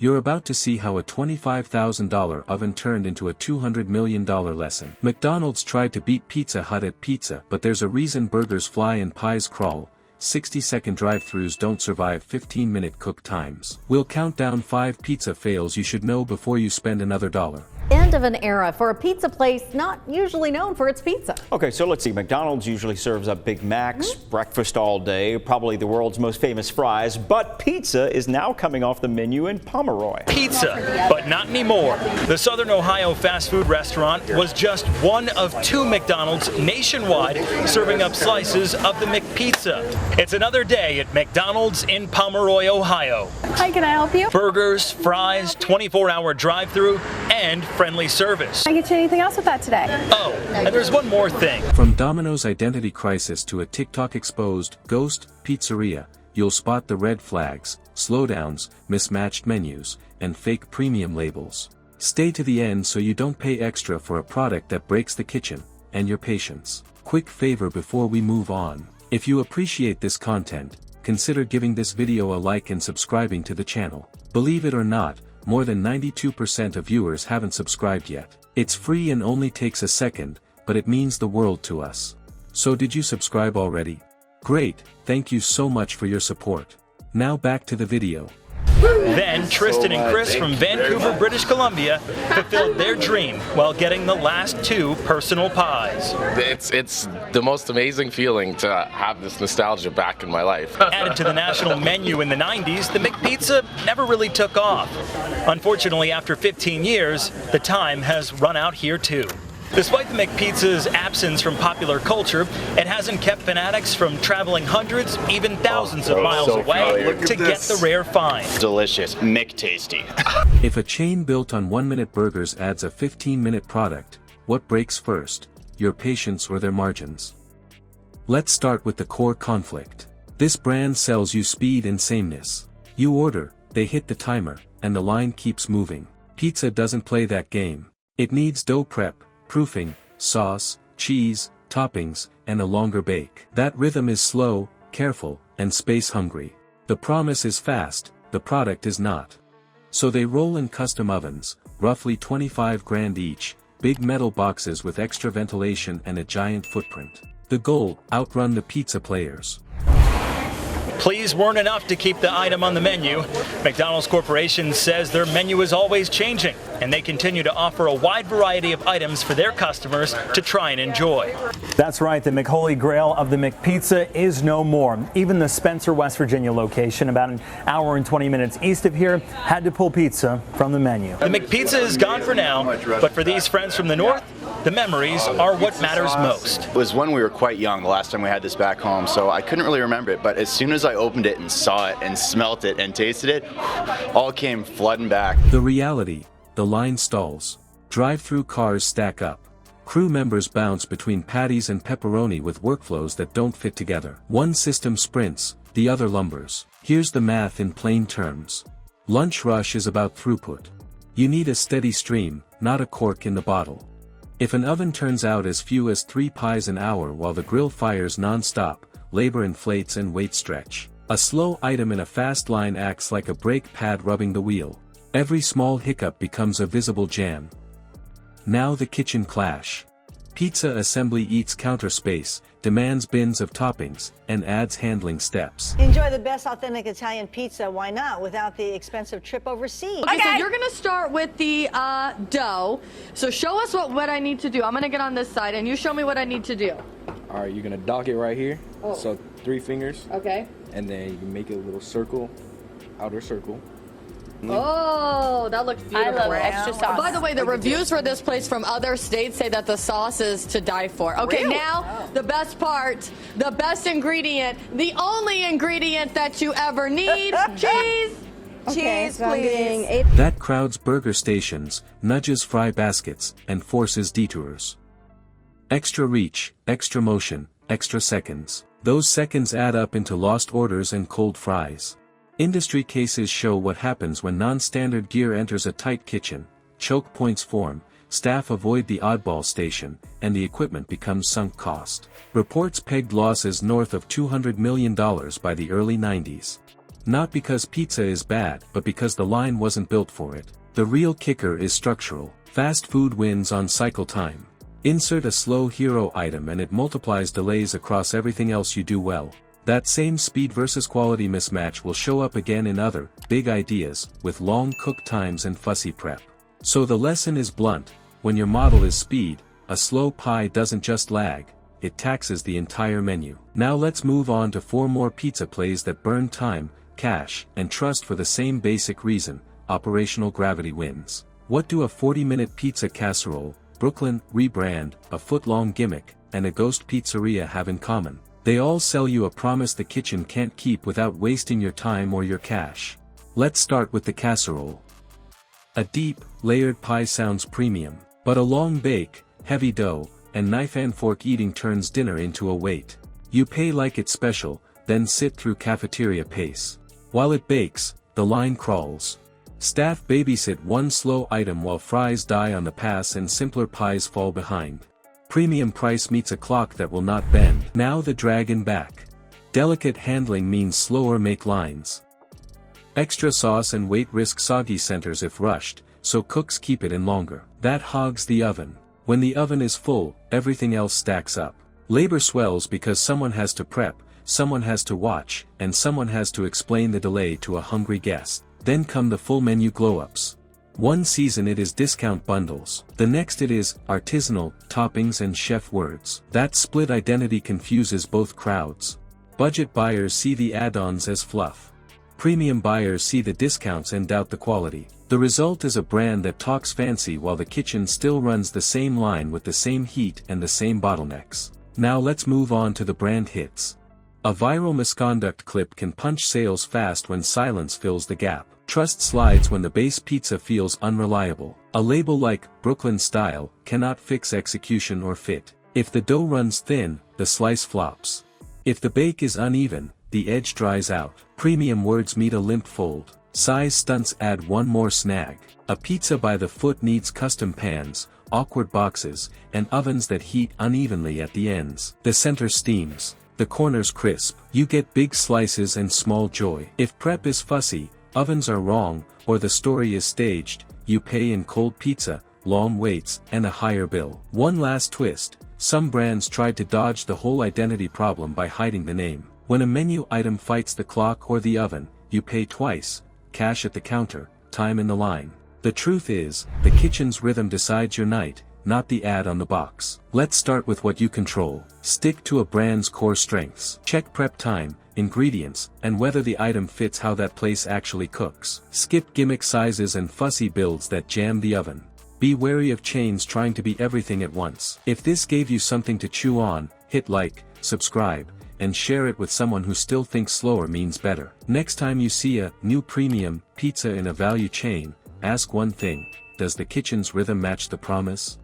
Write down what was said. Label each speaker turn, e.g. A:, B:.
A: You're about to see how a $25,000 oven turned into a $200 million lesson. McDonald's tried to beat Pizza Hut at pizza, but there's a reason burgers fly and pies crawl. 60-second drive-thrus don't survive 15-minute cook times. We'll count down 5 pizza fails you should know before you spend another dollar.
B: End of an era for a pizza place not usually known for its pizza.
C: Okay, so let's see. McDonald's usually serves up Big Macs, breakfast all day, probably the world's most famous fries, but pizza is now coming off the menu in Pomeroy.
D: Pizza, but not anymore. The Southern Ohio fast food restaurant was just one of 2 McDonald's nationwide serving up slices of the McPizza. It's another day at McDonald's in Pomeroy, Ohio.
E: Hi, can I help you?
D: Burgers, fries, 24-hour drive-thru, and friendly service.
E: Can I get you anything else with that today?
D: Oh, and there's one more thing.
A: From Domino's identity crisis to a TikTok exposed ghost pizzeria, you'll spot the red flags, slowdowns, mismatched menus, and fake premium labels. Stay to the end so you don't pay extra for a product that breaks the kitchen and your patience. Quick favor before we move on. If you appreciate this content, consider giving this video a like and subscribing to the channel. Believe it or not, more than 92% of viewers haven't subscribed yet. It's free and only takes a second, but it means the world to us. So did you subscribe already? Great, thank you so much for your support. Now back to the video.
D: Then Tristan and Chris from Vancouver, British Columbia fulfilled their dream while getting the last 2 personal pies.
F: It's the most amazing feeling to have this nostalgia back in my life.
D: Added to the national menu in the 90s, the McPizza never really took off. Unfortunately, after 15 years, the time has run out here too. Despite the McPizza's absence from popular culture, it hasn't kept fanatics from traveling hundreds, even thousands of miles away to get the rare find.
C: Delicious, McTasty.
A: If a chain built on 1-minute burgers adds a 15-minute product, what breaks first, your patience or their margins? Let's start with the core conflict. This brand sells you speed and sameness. You order, they hit the timer, and the line keeps moving. Pizza doesn't play that game. It needs dough prep, proofing, sauce, cheese, toppings, and a longer bake. That rhythm is slow, careful, and space-hungry. The promise is fast, the product is not. So they roll in custom ovens, roughly 25 grand each, big metal boxes with extra ventilation and a giant footprint. The goal, outrun the pizza players.
D: Pleas weren't enough to keep the item on the menu. McDonald's Corporation says their menu is always changing, and they continue to offer a wide variety of items for their customers to try and enjoy.
G: That's right, the McHoly Grail of the McPizza is no more. Even the Spencer, West Virginia location, about an hour and 20 minutes east of here, had to pull pizza from the menu.
D: The McPizza is gone for now, but for these friends from the north, the memories are what matters most.
H: It was when we were quite young, the last time we had this back home, so I couldn't really remember it, but as soon as I opened it and saw it and smelt it and tasted it, all came flooding back.
A: The reality, the line stalls. Drive-thru cars stack up. Crew members bounce between patties and pepperoni with workflows that don't fit together. One system sprints, the other lumbers. Here's the math in plain terms. Lunch rush is about throughput. You need a steady stream, not a cork in the bottle. If an oven turns out as few as 3 pies an hour while the grill fires non-stop, labor inflates and weight stretch. A slow item in a fast line acts like a brake pad rubbing the wheel. Every small hiccup becomes a visible jam. Now the kitchen clash. Pizza assembly eats counter space, demands bins of toppings, and adds handling steps.
I: Enjoy the best authentic Italian pizza, why not, without the expensive trip overseas?
E: Okay, so you're gonna start with the dough. So show us what I need to do. I'm gonna get on this side and you show me what I need to do.
J: All right, you're gonna dock it right here.
E: Oh.
J: So 3 fingers.
E: Okay.
J: And then you make it a little circle, outer circle.
E: Oh, that looks beautiful.
K: I love extra sauce.
E: By the way, the reviews for this place from other states say that the sauce is to die for. Okay,
K: Really?
E: now the best part, the best ingredient, the only ingredient that you ever need, cheese.
K: Cheese, please.
A: That crowds burger stations, nudges fry baskets, and forces detours. Extra reach, extra motion, extra seconds. Those seconds add up into lost orders and cold fries. Industry cases show what happens when non-standard gear enters a tight kitchen, choke points form, staff avoid the oddball station, and the equipment becomes sunk cost. Reports pegged losses north of $200 million by the early 90s. Not because pizza is bad, but because the line wasn't built for it. The real kicker is structural. Fast food wins on cycle time. Insert a slow hero item and it multiplies delays across everything else you do well. That same speed versus quality mismatch will show up again in other, big ideas, with long cook times and fussy prep. So the lesson is blunt: when your model is speed, a slow pie doesn't just lag, it taxes the entire menu. Now let's move on to 4 more pizza plays that burn time, cash, and trust for the same basic reason: operational gravity wins. What do a 40-minute pizza casserole, Brooklyn rebrand, a foot-long gimmick, and a ghost pizzeria have in common? They all sell you a promise the kitchen can't keep without wasting your time or your cash. Let's start with the casserole. A deep, layered pie sounds premium, but a long bake, heavy dough, and knife and fork eating turns dinner into a wait. You pay like it's special, then sit through cafeteria pace. While it bakes, the line crawls. Staff babysit one slow item while fries die on the pass and simpler pies fall behind. Premium price meets a clock that will not bend. Now the dragon back. Delicate handling means slower make lines. Extra sauce and weight risk soggy centers if rushed, so cooks keep it in longer. That hogs the oven. When the oven is full, everything else stacks up. Labor swells because someone has to prep, someone has to watch, and someone has to explain the delay to a hungry guest. Then come the full menu glow-ups. One season it is discount bundles. The next it is artisanal, toppings and chef words. That split identity confuses both crowds. Budget buyers see the add-ons as fluff. Premium buyers see the discounts and doubt the quality. The result is a brand that talks fancy while the kitchen still runs the same line with the same heat and the same bottlenecks. Now let's move on to the brand hits. A viral misconduct clip can punch sales fast when silence fills the gap. Trust slides when the base pizza feels unreliable. A label like Brooklyn style cannot fix execution or fit. If the dough runs thin, the slice flops. If the bake is uneven, the edge dries out. Premium words meet a limp fold. Size stunts add one more snag. A pizza by the foot needs custom pans, awkward boxes, and ovens that heat unevenly at the ends. The center steams. The corners crisp. You get big slices and small joy. If prep is fussy, ovens are wrong, or the story is staged, you pay in cold pizza, long waits, and a higher bill. One last twist: some brands tried to dodge the whole identity problem by hiding the name. When a menu item fights the clock or the oven, you pay twice: cash at the counter, time in the line. The truth is, the kitchen's rhythm decides your night, not the ad on the box. Let's start with what you control. Stick to a brand's core strengths. Check prep time, ingredients, and whether the item fits how that place actually cooks. Skip gimmick sizes and fussy builds that jam the oven. Be wary of chains trying to be everything at once. If this gave you something to chew on, hit like, subscribe, and share it with someone who still thinks slower means better. Next time you see a new premium pizza in a value chain, ask one thing: does the kitchen's rhythm match the promise?